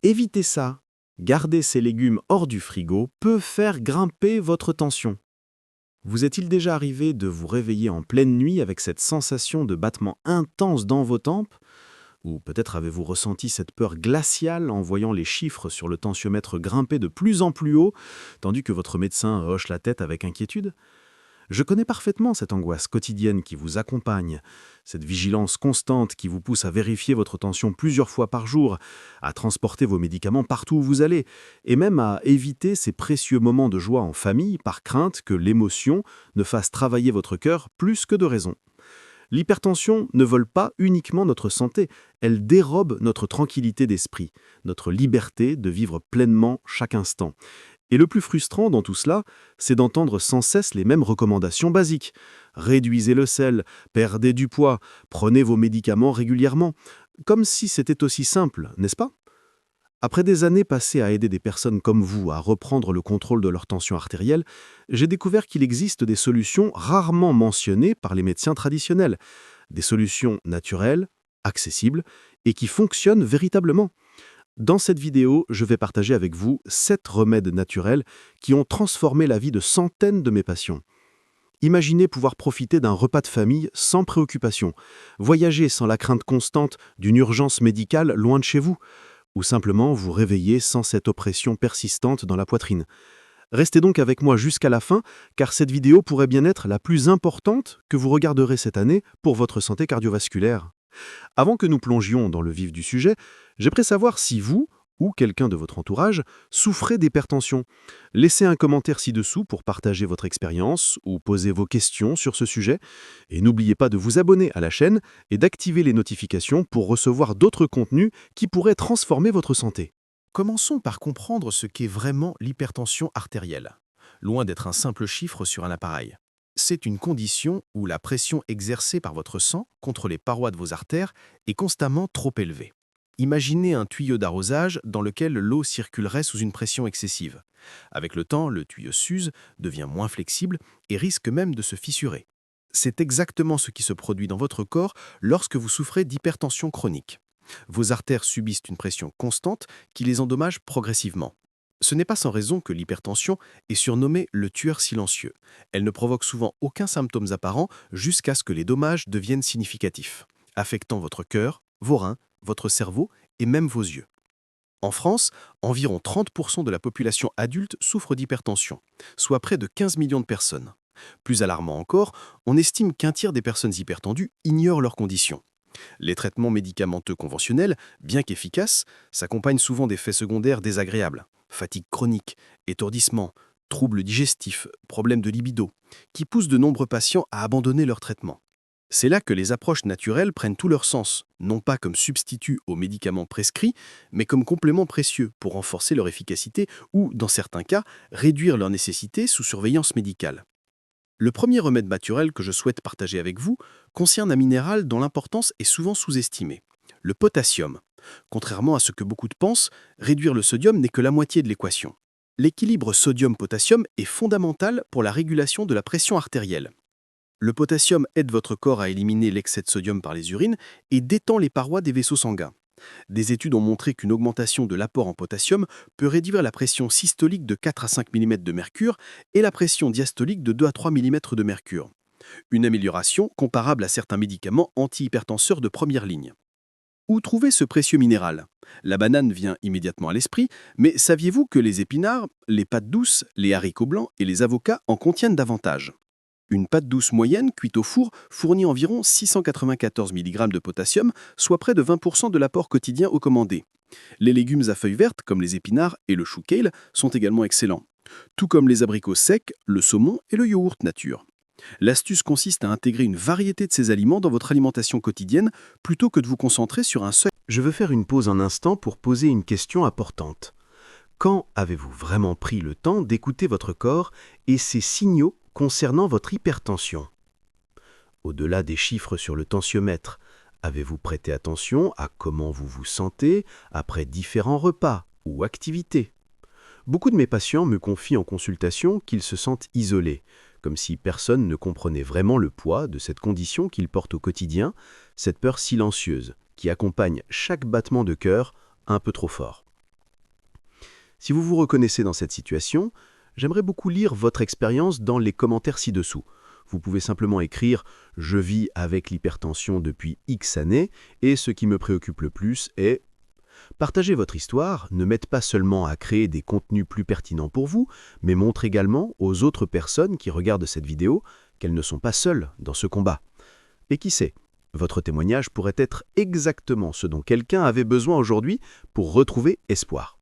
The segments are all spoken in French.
Évitez ça. Garder ces légumes hors du frigo peut faire grimper votre tension. Vous est-il déjà arrivé de vous réveiller en pleine nuit avec cette sensation de battement intense dans vos tempes? Ou peut-être avez-vous ressenti cette peur glaciale en voyant les chiffres sur le tensiomètre grimper de plus en plus haut, tandis que votre médecin hoche la tête avec inquiétude? Je connais parfaitement cette angoisse quotidienne qui vous accompagne, cette vigilance constante qui vous pousse à vérifier votre tension plusieurs fois par jour, à transporter vos médicaments partout où vous allez, et même à éviter ces précieux moments de joie en famille par crainte que l'émotion ne fasse travailler votre cœur plus que de raison. L'hypertension ne vole pas uniquement notre santé, elle dérobe notre tranquillité d'esprit, notre liberté de vivre pleinement chaque instant. Et le plus frustrant dans tout cela, c'est d'entendre sans cesse les mêmes recommandations basiques. Réduisez le sel, perdez du poids, prenez vos médicaments régulièrement. Comme si c'était aussi simple, n'est-ce pas? Après des années passées à aider des personnes comme vous à reprendre le contrôle de leur tension artérielle, j'ai découvert qu'il existe des solutions rarement mentionnées par les médecins traditionnels. Des solutions naturelles, accessibles et qui fonctionnent véritablement. Dans cette vidéo, je vais partager avec vous 7 remèdes naturels qui ont transformé la vie de centaines de mes patients. Imaginez pouvoir profiter d'un repas de famille sans préoccupation, voyager sans la crainte constante d'une urgence médicale loin de chez vous, ou simplement vous réveiller sans cette oppression persistante dans la poitrine. Restez donc avec moi jusqu'à la fin, car cette vidéo pourrait bien être la plus importante que vous regarderez cette année pour votre santé cardiovasculaire. Avant que nous plongions dans le vif du sujet, j'aimerais savoir si vous, ou quelqu'un de votre entourage, souffrez d'hypertension. Laissez un commentaire ci-dessous pour partager votre expérience ou poser vos questions sur ce sujet. Et n'oubliez pas de vous abonner à la chaîne et d'activer les notifications pour recevoir d'autres contenus qui pourraient transformer votre santé. Commençons par comprendre ce qu'est vraiment l'hypertension artérielle, loin d'être un simple chiffre sur un appareil. C'est une condition où la pression exercée par votre sang contre les parois de vos artères est constamment trop élevée. Imaginez un tuyau d'arrosage dans lequel l'eau circulerait sous une pression excessive. Avec le temps, le tuyau s'use, devient moins flexible et risque même de se fissurer. C'est exactement ce qui se produit dans votre corps lorsque vous souffrez d'hypertension chronique. Vos artères subissent une pression constante qui les endommage progressivement. Ce n'est pas sans raison que l'hypertension est surnommée le tueur silencieux. Elle ne provoque souvent aucun symptôme apparent jusqu'à ce que les dommages deviennent significatifs, affectant votre cœur, vos reins, votre cerveau et même vos yeux. En France, environ 30% de la population adulte souffre d'hypertension, soit près de 15 millions de personnes. Plus alarmant encore, on estime qu'un tiers des personnes hypertendues ignorent leurs conditions. Les traitements médicamenteux conventionnels, bien qu'efficaces, s'accompagnent souvent d'effets secondaires désagréables. Fatigue chronique, étourdissement, troubles digestifs, problèmes de libido, qui poussent de nombreux patients à abandonner leur traitement. C'est là que les approches naturelles prennent tout leur sens, non pas comme substitut aux médicaments prescrits, mais comme compléments précieux pour renforcer leur efficacité ou, dans certains cas, réduire leur nécessité sous surveillance médicale. Le premier remède naturel que je souhaite partager avec vous concerne un minéral dont l'importance est souvent sous-estimée, le potassium. Contrairement à ce que beaucoup pensent, réduire le sodium n'est que la moitié de l'équation. L'équilibre sodium-potassium est fondamental pour la régulation de la pression artérielle. Le potassium aide votre corps à éliminer l'excès de sodium par les urines et détend les parois des vaisseaux sanguins. Des études ont montré qu'une augmentation de l'apport en potassium peut réduire la pression systolique de 4 à 5 mm de mercure et la pression diastolique de 2 à 3 mm de mercure. Une amélioration comparable à certains médicaments antihypertenseurs de première ligne. Où trouver ce précieux minéral? La banane vient immédiatement à l'esprit, mais saviez-vous que les épinards, les pâtes douces, les haricots blancs et les avocats en contiennent davantage? Une pâte douce moyenne cuite au four fournit environ 694 mg de potassium, soit près de 20% de l'apport quotidien au commandé. Les légumes à feuilles vertes, comme les épinards et le chou kale, sont également excellents, tout comme les abricots secs, le saumon et le yaourt nature. L'astuce consiste à intégrer une variété de ces aliments dans votre alimentation quotidienne plutôt que de vous concentrer sur un seul. Je veux faire une pause un instant pour poser une question importante. Quand avez-vous vraiment pris le temps d'écouter votre corps et ses signaux concernant votre hypertension? Au-delà des chiffres sur le tensiomètre, avez-vous prêté attention à comment vous vous sentez après différents repas ou activités? Beaucoup de mes patients me confient en consultation qu'ils se sentent isolés, comme si personne ne comprenait vraiment le poids de cette condition qu'ils portent au quotidien, cette peur silencieuse qui accompagne chaque battement de cœur un peu trop fort. Si vous vous reconnaissez dans cette situation, j'aimerais beaucoup lire votre expérience dans les commentaires ci-dessous. Vous pouvez simplement écrire « Je vis avec l'hypertension depuis X années et ce qui me préoccupe le plus est… » Partager votre histoire ne m'aide pas seulement à créer des contenus plus pertinents pour vous, mais montre également aux autres personnes qui regardent cette vidéo qu'elles ne sont pas seules dans ce combat. Et qui sait, votre témoignage pourrait être exactement ce dont quelqu'un avait besoin aujourd'hui pour retrouver espoir.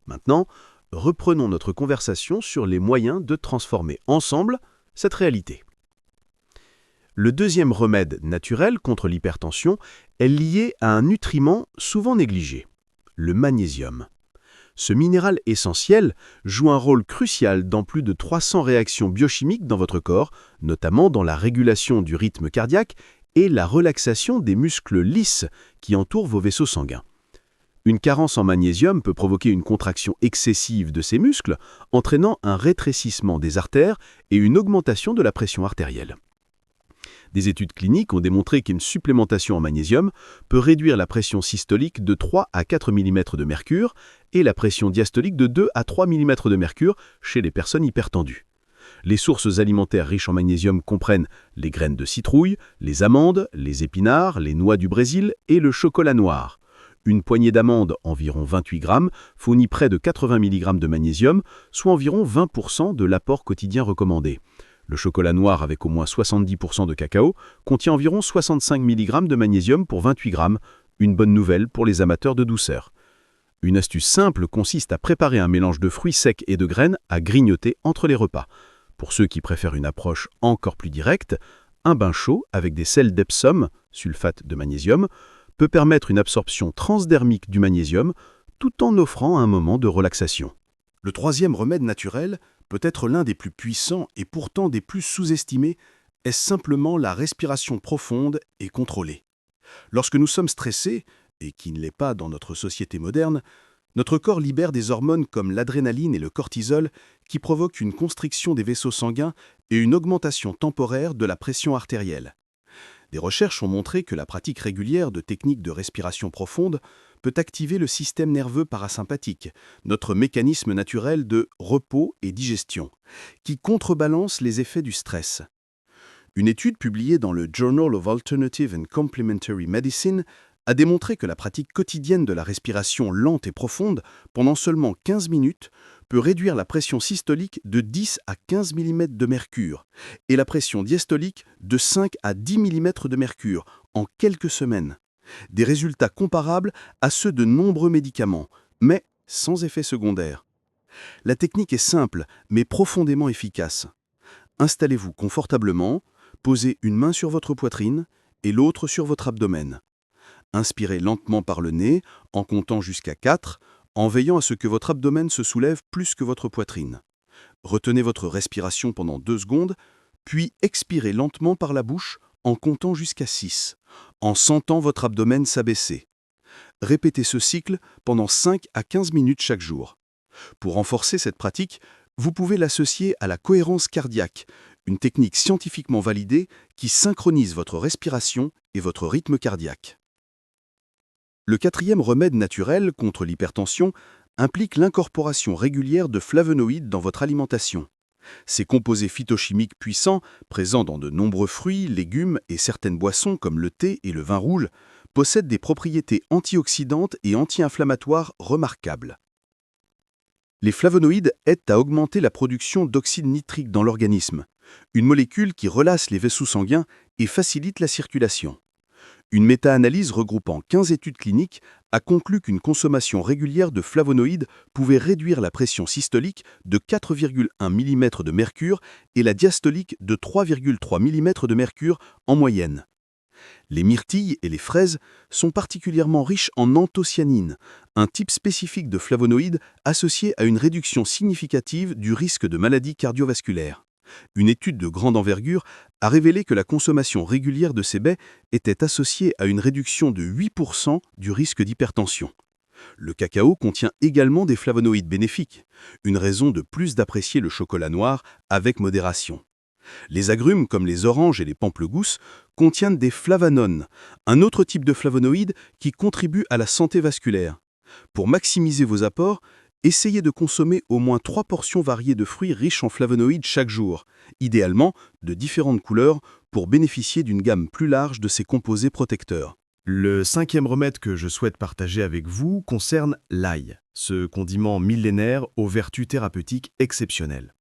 Maintenant, reprenons notre conversation sur les moyens de transformer ensemble cette réalité. Le deuxième remède naturel contre l'hypertension est lié à un nutriment souvent négligé, le magnésium. Ce minéral essentiel joue un rôle crucial dans plus de 300 réactions biochimiques dans votre corps, notamment dans la régulation du rythme cardiaque et la relaxation des muscles lisses qui entourent vos vaisseaux sanguins. Une carence en magnésium peut provoquer une contraction excessive de ces muscles, entraînant un rétrécissement des artères et une augmentation de la pression artérielle. Des études cliniques ont démontré qu'une supplémentation en magnésium peut réduire la pression systolique de 3 à 4 mm de mercure et la pression diastolique de 2 à 3 mm de mercure chez les personnes hypertendues. Les sources alimentaires riches en magnésium comprennent les graines de citrouille, les amandes, les épinards, les noix du Brésil et le chocolat noir. Une poignée d'amandes, environ 28 grammes, fournit près de 80 mg de magnésium, soit environ 20% de l'apport quotidien recommandé. Le chocolat noir avec au moins 70% de cacao contient environ 65 mg de magnésium pour 28 grammes, une bonne nouvelle pour les amateurs de douceur. Une astuce simple consiste à préparer un mélange de fruits secs et de graines à grignoter entre les repas. Pour ceux qui préfèrent une approche encore plus directe, un bain chaud avec des sels d'Epsom, sulfate de magnésium, peut permettre une absorption transdermique du magnésium tout en offrant un moment de relaxation. Le troisième remède naturel, peut-être l'un des plus puissants et pourtant des plus sous-estimés, est simplement la respiration profonde et contrôlée. Lorsque nous sommes stressés, et qui ne l'est pas dans notre société moderne, notre corps libère des hormones comme l'adrénaline et le cortisol qui provoquent une constriction des vaisseaux sanguins et une augmentation temporaire de la pression artérielle. Des recherches ont montré que la pratique régulière de techniques de respiration profonde peut activer le système nerveux parasympathique, notre mécanisme naturel de repos et digestion, qui contrebalance les effets du stress. Une étude publiée dans le Journal of Alternative and Complementary Medicine a démontré que la pratique quotidienne de la respiration lente et profonde, pendant seulement 15 minutes, peut réduire la pression systolique de 10 à 15 mm de mercure et la pression diastolique de 5 à 10 mm de mercure en quelques semaines. Des résultats comparables à ceux de nombreux médicaments, mais sans effet secondaire. La technique est simple, mais profondément efficace. Installez-vous confortablement, posez une main sur votre poitrine et l'autre sur votre abdomen. Inspirez lentement par le nez en comptant jusqu'à 4, en veillant à ce que votre abdomen se soulève plus que votre poitrine. Retenez votre respiration pendant 2 secondes, puis expirez lentement par la bouche en comptant jusqu'à 6, en sentant votre abdomen s'abaisser. Répétez ce cycle pendant 5 à 15 minutes chaque jour. Pour renforcer cette pratique, vous pouvez l'associer à la cohérence cardiaque, une technique scientifiquement validée qui synchronise votre respiration et votre rythme cardiaque. Le quatrième remède naturel contre l'hypertension implique l'incorporation régulière de flavonoïdes dans votre alimentation. Ces composés phytochimiques puissants, présents dans de nombreux fruits, légumes et certaines boissons comme le thé et le vin rouge, possèdent des propriétés antioxydantes et anti-inflammatoires remarquables. Les flavonoïdes aident à augmenter la production d'oxyde nitrique dans l'organisme, une molécule qui relasse les vaisseaux sanguins et facilite la circulation. Une méta-analyse regroupant 15 études cliniques a conclu qu'une consommation régulière de flavonoïdes pouvait réduire la pression systolique de 4,1 mm de mercure et la diastolique de 3,3 mm de mercure en moyenne. Les myrtilles et les fraises sont particulièrement riches en anthocyanine, un type spécifique de flavonoïde associé à une réduction significative du risque de maladies cardiovasculaires. Une étude de grande envergure a révélé que la consommation régulière de ces baies était associée à une réduction de 8% du risque d'hypertension. Le cacao contient également des flavonoïdes bénéfiques, une raison de plus d'apprécier le chocolat noir avec modération. Les agrumes comme les oranges et les pamplegousses contiennent des flavanones, un autre type de flavonoïde qui contribue à la santé vasculaire. Pour maximiser vos apports, Essayez de consommer au moins 3 portions variées de fruits riches en flavonoïdes chaque jour, idéalement de différentes couleurs pour bénéficier d'une gamme plus large de ces composés protecteurs. Le 5e remède que je souhaite partager avec vous concerne l'ail, ce condiment millénaire aux vertus thérapeutiques exceptionnelles.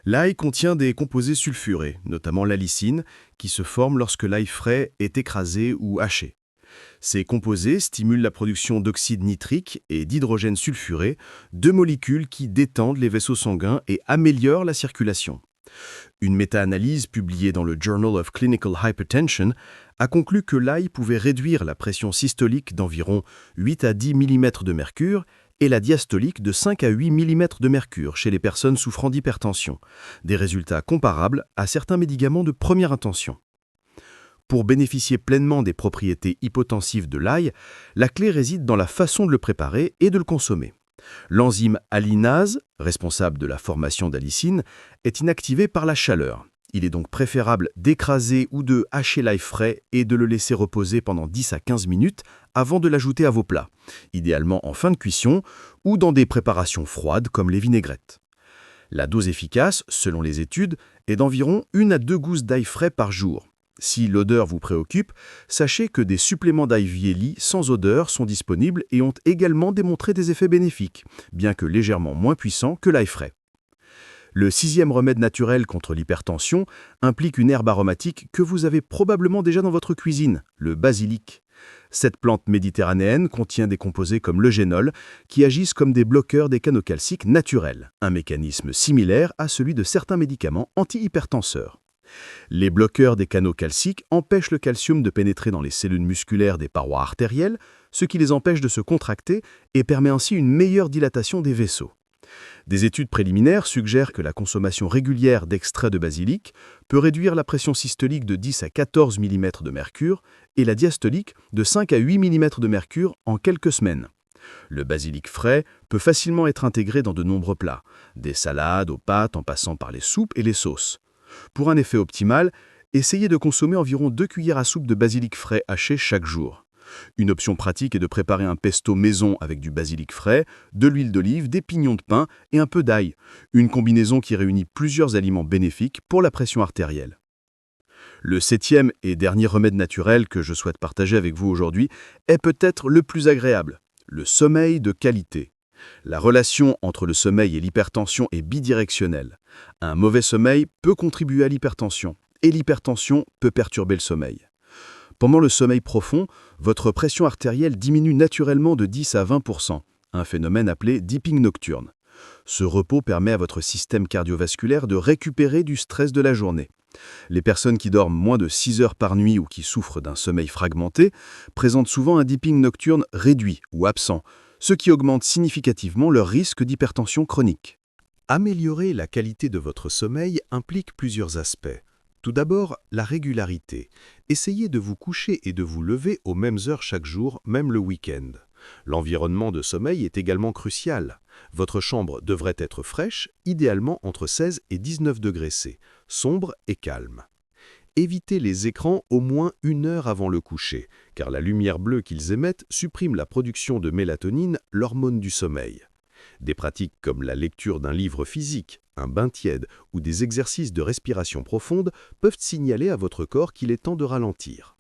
L'ail contient des composés sulfurés, notamment l'allicine, qui se forment lorsque l'ail frais est écrasé ou haché. Ces composés stimulent la production d'oxyde nitrique et d'hydrogène sulfuré, deux molécules qui détendent les vaisseaux sanguins et améliorent la circulation. Une méta-analyse publiée dans le Journal of Clinical Hypertension a conclu que l'ail pouvait réduire la pression systolique d'environ 8 à 10 mm de mercure et la diastolique de 5 à 8 mm de mercure chez les personnes souffrant d'hypertension, des résultats comparables à certains médicaments de première intention. Pour bénéficier pleinement des propriétés hypotensives de l'ail, la clé réside dans la façon de le préparer et de le consommer. L'enzyme allinase, responsable de la formation d'allicine, est inactivée par la chaleur. Il est donc préférable d'écraser ou de hacher l'ail frais et de le laisser reposer pendant 10 à 15 minutes avant de l'ajouter à vos plats, idéalement en fin de cuisson ou dans des préparations froides comme les vinaigrettes. La dose efficace, selon les études, est d'environ 1 à 2 gousses d'ail frais par jour. Si l'odeur vous préoccupe, sachez que des suppléments d'ail vieilli sans odeur sont disponibles et ont également démontré des effets bénéfiques, bien que légèrement moins puissants que l'ail frais. Le 6e remède naturel contre l'hypertension implique une herbe aromatique que vous avez probablement déjà dans votre cuisine, le basilic. Cette plante méditerranéenne contient des composés comme l'eugénol qui agissent comme des bloqueurs des canaux calciques naturels, un mécanisme similaire à celui de certains médicaments antihypertenseurs. Les bloqueurs des canaux calciques empêchent le calcium de pénétrer dans les cellules musculaires des parois artérielles, ce qui les empêche de se contracter et permet ainsi une meilleure dilatation des vaisseaux. Des études préliminaires suggèrent que la consommation régulière d'extrait de basilic peut réduire la pression systolique de 10 à 14 mm de mercure et la diastolique de 5 à 8 mm de mercure en quelques semaines. Le basilic frais peut facilement être intégré dans de nombreux plats, des salades aux pâtes en passant par les soupes et les sauces. Pour un effet optimal, essayez de consommer environ 2 cuillères à soupe de basilic frais haché chaque jour. Une option pratique est de préparer un pesto maison avec du basilic frais, de l'huile d'olive, des pignons de pin et un peu d'ail, une combinaison qui réunit plusieurs aliments bénéfiques pour la pression artérielle. Le 7e et dernier remède naturel que je souhaite partager avec vous aujourd'hui est peut-être le plus agréable, le sommeil de qualité. La relation entre le sommeil et l'hypertension est bidirectionnelle. Un mauvais sommeil peut contribuer à l'hypertension, et l'hypertension peut perturber le sommeil. Pendant le sommeil profond, votre pression artérielle diminue naturellement de 10 à 20%, un phénomène appelé dipping nocturne. Ce repos permet à votre système cardiovasculaire de récupérer du stress de la journée. Les personnes qui dorment moins de 6 heures par nuit ou qui souffrent d'un sommeil fragmenté présentent souvent un dipping nocturne réduit ou absent, ce qui augmente significativement leur risque d'hypertension chronique. Améliorer la qualité de votre sommeil implique plusieurs aspects. Tout d'abord, la régularité. Essayez de vous coucher et de vous lever aux mêmes heures chaque jour, même le week-end. L'environnement de sommeil est également crucial. Votre chambre devrait être fraîche, idéalement entre 16 et 19 degrés C, sombre et calme. Évitez les écrans au moins 1 heure avant le coucher, car la lumière bleue qu'ils émettent supprime la production de mélatonine, l'hormone du sommeil. Des pratiques comme la lecture d'un livre physique, un bain tiède ou des exercices de respiration profonde peuvent signaler à votre corps qu'il est temps de ralentir.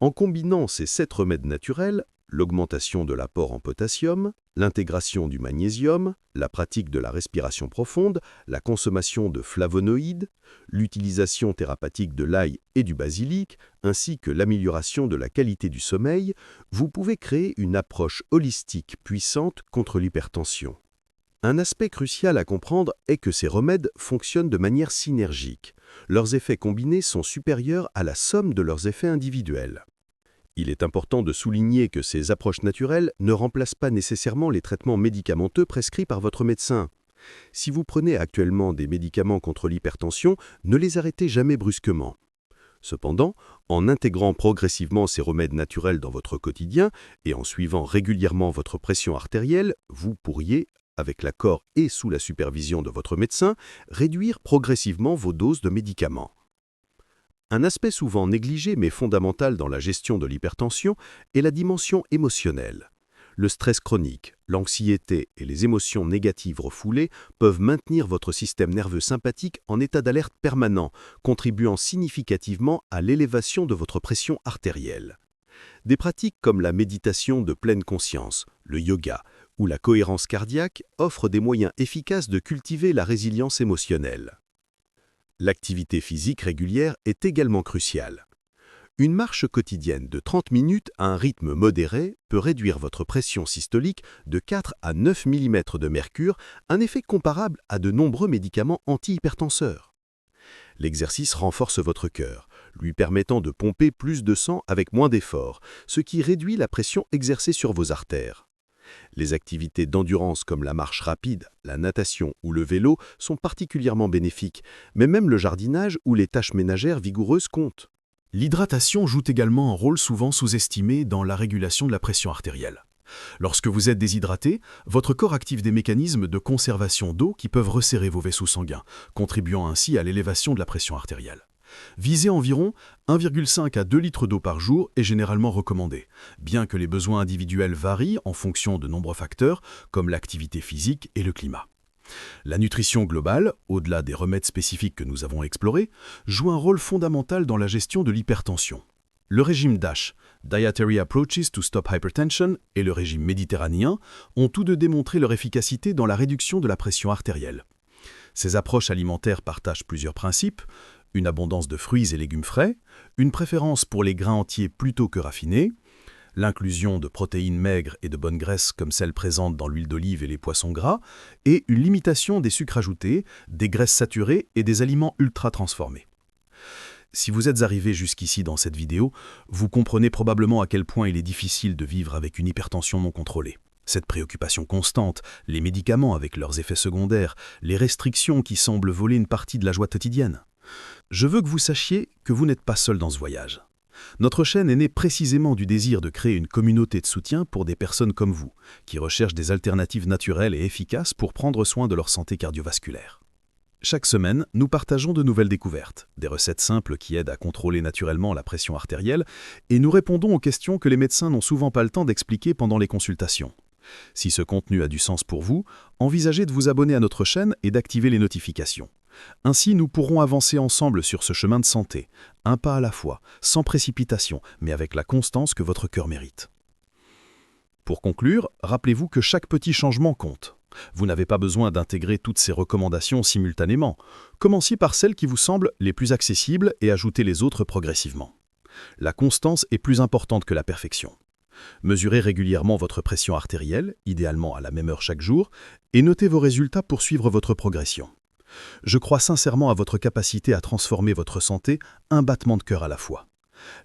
En combinant ces 7 remèdes naturels, l'augmentation de l'apport en potassium, l'intégration du magnésium, la pratique de la respiration profonde, la consommation de flavonoïdes, l'utilisation thérapeutique de l'ail et du basilic, ainsi que l'amélioration de la qualité du sommeil, vous pouvez créer une approche holistique puissante contre l'hypertension. Un aspect crucial à comprendre est que ces remèdes fonctionnent de manière synergique. Leurs effets combinés sont supérieurs à la somme de leurs effets individuels. Il est important de souligner que ces approches naturelles ne remplacent pas nécessairement les traitements médicamenteux prescrits par votre médecin. Si vous prenez actuellement des médicaments contre l'hypertension, ne les arrêtez jamais brusquement. Cependant, en intégrant progressivement ces remèdes naturels dans votre quotidien et en suivant régulièrement votre pression artérielle, vous pourriez, avec l'accord et sous la supervision de votre médecin, réduire progressivement vos doses de médicaments. Un aspect souvent négligé mais fondamental dans la gestion de l'hypertension est la dimension émotionnelle. Le stress chronique, l'anxiété et les émotions négatives refoulées peuvent maintenir votre système nerveux sympathique en état d'alerte permanent, contribuant significativement à l'élévation de votre pression artérielle. Des pratiques comme la méditation de pleine conscience, le yoga ou la cohérence cardiaque offrent des moyens efficaces de cultiver la résilience émotionnelle. L'activité physique régulière est également cruciale. Une marche quotidienne de 30 minutes à un rythme modéré peut réduire votre pression systolique de 4 à 9 mm de mercure, un effet comparable à de nombreux médicaments antihypertenseurs. L'exercice renforce votre cœur, lui permettant de pomper plus de sang avec moins d'efforts, ce qui réduit la pression exercée sur vos artères. Les activités d'endurance comme la marche rapide, la natation ou le vélo sont particulièrement bénéfiques, mais même le jardinage ou les tâches ménagères vigoureuses comptent. L'hydratation joue également un rôle souvent sous-estimé dans la régulation de la pression artérielle. Lorsque vous êtes déshydraté, votre corps active des mécanismes de conservation d'eau qui peuvent resserrer vos vaisseaux sanguins, contribuant ainsi à l'élévation de la pression artérielle. Viser environ 1,5 à 2 litres d'eau par jour est généralement recommandé, bien que les besoins individuels varient en fonction de nombreux facteurs comme l'activité physique et le climat. La nutrition globale, au-delà des remèdes spécifiques que nous avons explorés, joue un rôle fondamental dans la gestion de l'hypertension. Le régime DASH, Dietary Approaches to Stop Hypertension, et le régime méditerranéen ont tous deux démontré leur efficacité dans la réduction de la pression artérielle. Ces approches alimentaires partagent plusieurs principes: une abondance de fruits et légumes frais, une préférence pour les grains entiers plutôt que raffinés, l'inclusion de protéines maigres et de bonnes graisses comme celles présentes dans l'huile d'olive et les poissons gras, et une limitation des sucres ajoutés, des graisses saturées et des aliments ultra transformés. Si vous êtes arrivé jusqu'ici dans cette vidéo, vous comprenez probablement à quel point il est difficile de vivre avec une hypertension non contrôlée. Cette préoccupation constante, les médicaments avec leurs effets secondaires, les restrictions qui semblent voler une partie de la joie quotidienne. Je veux que vous sachiez que vous n'êtes pas seul dans ce voyage. Notre chaîne est née précisément du désir de créer une communauté de soutien pour des personnes comme vous, qui recherchent des alternatives naturelles et efficaces pour prendre soin de leur santé cardiovasculaire. Chaque semaine, nous partageons de nouvelles découvertes, des recettes simples qui aident à contrôler naturellement la pression artérielle, et nous répondons aux questions que les médecins n'ont souvent pas le temps d'expliquer pendant les consultations. Si ce contenu a du sens pour vous, envisagez de vous abonner à notre chaîne et d'activer les notifications. Ainsi, nous pourrons avancer ensemble sur ce chemin de santé, un pas à la fois, sans précipitation, mais avec la constance que votre cœur mérite. Pour conclure, rappelez-vous que chaque petit changement compte. Vous n'avez pas besoin d'intégrer toutes ces recommandations simultanément. Commencez par celles qui vous semblent les plus accessibles et ajoutez les autres progressivement. La constance est plus importante que la perfection. Mesurez régulièrement votre pression artérielle, idéalement à la même heure chaque jour, et notez vos résultats pour suivre votre progression. Je crois sincèrement à votre capacité à transformer votre santé un battement de cœur à la fois.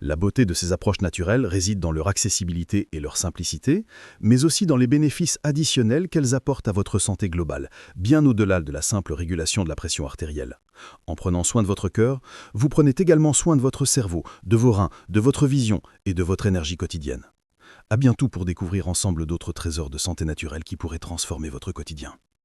La beauté de ces approches naturelles réside dans leur accessibilité et leur simplicité, mais aussi dans les bénéfices additionnels qu'elles apportent à votre santé globale, bien au-delà de la simple régulation de la pression artérielle. En prenant soin de votre cœur, vous prenez également soin de votre cerveau, de vos reins, de votre vision et de votre énergie quotidienne. À bientôt pour découvrir ensemble d'autres trésors de santé naturelle qui pourraient transformer votre quotidien.